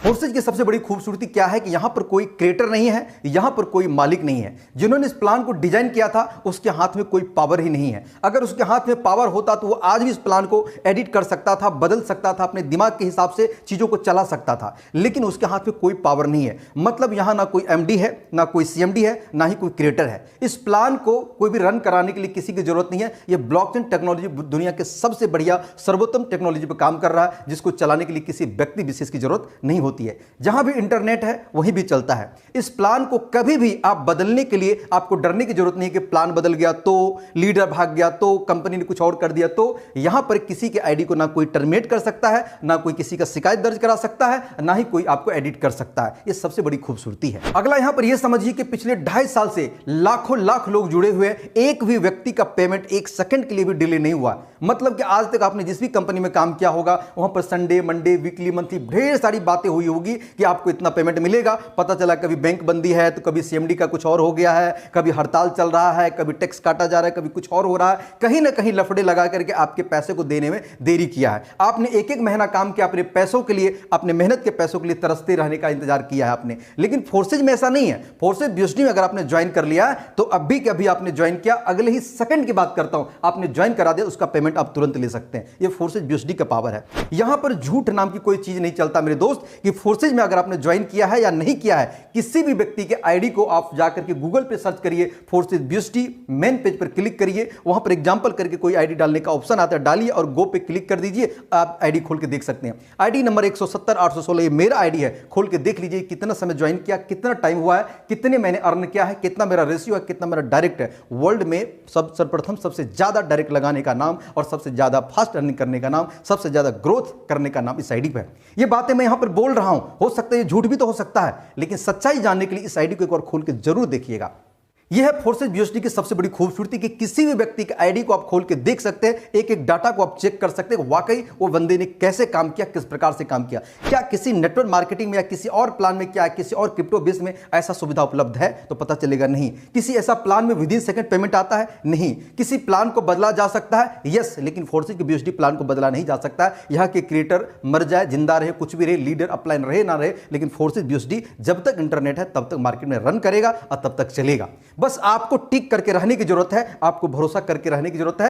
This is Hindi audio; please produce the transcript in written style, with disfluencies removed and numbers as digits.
फोर्सेज की सबसे बड़ी खूबसूरती क्या है कि यहां पर कोई क्रिएटर नहीं है, यहां पर कोई मालिक नहीं है। जिन्होंने इस प्लान को डिजाइन किया था उसके हाथ में कोई पावर ही नहीं है। अगर उसके हाथ में पावर होता तो वो आज भी इस प्लान को एडिट कर सकता था, बदल सकता था, अपने दिमाग के हिसाब से चीजों को चला सकता था, लेकिन उसके हाथ में कोई पावर नहीं है। मतलब यहां ना कोई एमडी है, ना कोई सीएमडी है, ना ही कोई क्रिएटर है। इस प्लान को कोई भी रन कराने के लिए किसी की जरूरत नहीं है। यह ब्लॉकचेन टेक्नोलॉजी दुनिया के सबसे बढ़िया सर्वोत्तम टेक्नोलॉजी पर काम कर रहा है, जिसको चलाने के लिए किसी व्यक्ति विशेष की जरूरत नहीं होती है। जहां भी इंटरनेट है वहीं भी चलता है। इस प्लान को कभी भी आप बदलने के लिए आपको डरने की जरूरत नहीं कि प्लान बदल गया तो, लीडर भाग गया तो, कंपनी ने कुछ और कर दिया तो। यहां पर किसी के आईडी को ना कोई टर्मिनेट कर सकता है, ना कोई किसी का शिकायत दर्ज करा सकता है, ना ही कोई आपको एडिट कर सकता है। यह सबसे बड़ी खूबसूरती है। अगला यहां पर यह समझिए कि पिछले 2.5 साल से लाखों लाख लोग जुड़े हुए हैं, एक भी व्यक्ति का पेमेंट एक सेकंड के लिए भी डिले नहीं हुआ। मतलब कि आज तक आपने जिस भी कंपनी में काम किया होगा वहां पर संडे, मंडे, वीकली, मंथली ढेर सारी बातें हुई होगी कि आपको इतना पेमेंट मिलेगा। पता चला कभी बैंक बंदी है तो कभी सीएमडी का कुछ और हो गया है, कभी हड़ताल चल रहा है, कभी टैक्स काटा जा रहा है, कभी कुछ और हो रहा है। कहीं ना कहीं लफड़े लगा करके आपके पैसे को देने में देरी किया है। आपने एक एक महीना काम किया अपने पैसों के लिए, अपने मेहनत के पैसों के लिए तरसते रहने का इंतजार किया है आपने। लेकिन फोर्सेज में ऐसा नहीं है। फोर्सेज बीएसडी में अगर आपने ज्वाइन कर लिया तो अभी के अभी आपने ज्वाइन किया, अगले ही सेकंड की बात करता हूं, आपने ज्वाइन करा दिया, उसका पेमेंट आप तुरंत ले सकते हैं। यह फोर्सेज बीएसडी का पावर है। यहां पर झूठ नाम की कोई चीज नहीं चलता मेरे दोस्त, कि फोर्सेज में अगर आपने ज्वाइन किया है या नहीं किया है, किसी भी व्यक्ति के आईडी को आप जाकर के गूगल पे सर्च करिए, फोर्सेज बीएसडी मेन पेज पर क्लिक करिए, वहां पर एग्जांपल करके कोई आईडी डालने का ऑप्शन आता है, डालिए और गो पे क्लिक कर दीजिए, आप आईडी खोल के देख सकते हैं। आईडी नंबर 170-816 ये मेरा आईडी है। खोल के देख लीजिए कितना समय ज्वाइन किया, कितना टाइम हुआ है, कितने मैंने अर्न किया है, कितना मेरा रेशियो है, कितना मेरा डायरेक्ट है। वर्ल्ड में सर्वप्रथम सबसे ज्यादा डायरेक्ट लगाने का नाम और सबसे ज्यादा फास्ट अर्निंग करने का नाम, सबसे ज्यादा ग्रोथ करने का नाम इस आईडी पे है। ये बातें मैं यहां पर बोल रहा हूं, हो सकता है ये झूठ भी तो हो सकता है, लेकिन सच्चाई जानने के लिए इस आईडी को एक बार खोल के जरूर देखिएगा। यह है फोर्सेज बीएसडी की सबसे बड़ी खूबसूरती कि किसी भी व्यक्ति के आईडी को आप खोल के देख सकते हैं, एक एक डाटा को आप चेक कर सकते हैं, वाकई वो बंदे ने कैसे काम किया, किस प्रकार से काम किया। क्या किसी नेटवर्क मार्केटिंग में या किसी और प्लान में, क्या किसी और क्रिप्टो बेस में ऐसा सुविधा उपलब्ध है? तो पता चलेगा नहीं। किसी ऐसा प्लान में विदिन सेकंड पेमेंट आता है? नहीं। किसी प्लान को बदला जा सकता है? यस, लेकिन फोर्सेज के बीएसडी प्लान को बदला नहीं जा सकता है। यहाँ के क्रिएटर मर जाए, जिंदा रहे, कुछ भी रहे, लीडर अपलाइन रहे ना रहे, लेकिन फोर्सेज बीएसडी जब तक इंटरनेट है तब तक मार्केट में रन करेगा और तब तक चलेगा। बस आपको टिक करके रहने की जरूरत है, आपको भरोसा करके रहने की जरूरत है।